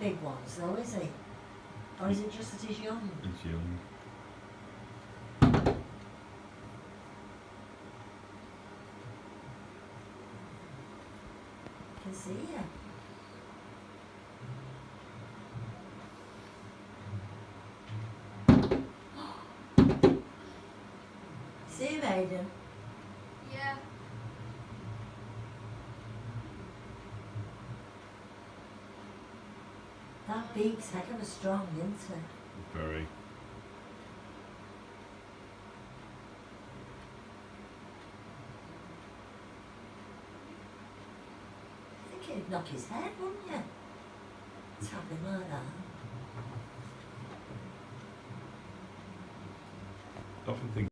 big ones though, is he? Or is it just that he's young? He's young. Can see you. See you, Aiden. Yeah. That beak's heck of a strong, isn't it? Very. I think it'd knock his head, wouldn't you? Tapping like that. I often think